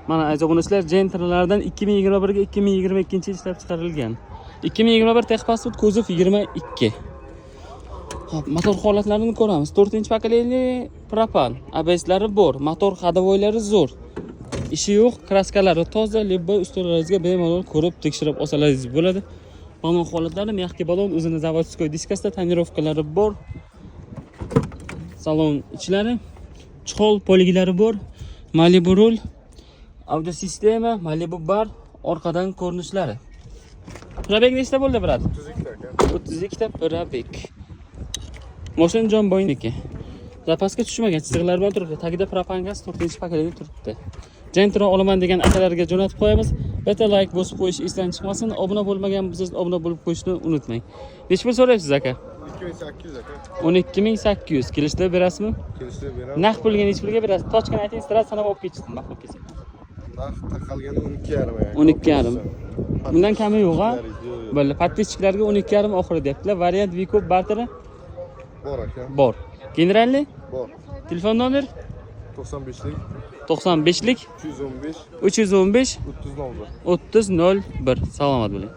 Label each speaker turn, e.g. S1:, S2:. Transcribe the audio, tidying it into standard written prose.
S1: Mana ajobunachilar Gentralardan 2021 ga 2022 ishlab chiqarilgan. 2021 Texpasport kuzov 22. Xo'p, motor holatlarini ko'ramiz. 4-pokoleniya propan, ABSlari bor, motor hadovoylari zo'r. Ishi yo'q, kraskalari toza, libboy ustunlaringizga bemalol ko'rib tekshirib olsangiz bo'ladi. Mana holatlari mexki balon, o'zini zavodskoy diskasida tonirovkalari bor. Salon ichlari, chol poligilari bor, Malibu rul, audio sistema, Malibu bar, orqadan ko'rinishlari. Probeg nechta bo'ldi, brat? 32 ta probeg. Mashina jon boyniki. Zapaska tushmagan, chiziqlar bilan turibdi. Tagida propan gaz 4-pokoleniya turibdi. Gentra olaman degan akalarga jo'natib qo'yamiz. Bitta like bosib qo'yish esdan chiqmasin. Obuna bo'lmagan bo'lsangiz obuna bo'lib qo'yishni unutmang. Nech pul so'raysiz aka?
S2: 2800 aka.
S1: 12800. Kelishda berasizmi?
S2: Kelishda beramiz.
S1: Naq pulga nech pulga berasiz? Tochkani ayting, sira sanab olib ketishsin, maqtab kelsa.
S2: Narx taqalgani 12,5 aka.
S1: 12,5. Bundan kami yo'q, ha? Bo'ldi. Podpischilarga 12,5 oxiri deyaptilar. Variant Viko barteri
S2: Bor aka.
S1: bor. Generalli?
S2: Bor.
S1: Telefon nomer?
S2: 95lik
S1: 95lik
S2: 315
S1: 315
S2: 3001.
S1: 3001. Salomat bo'ling.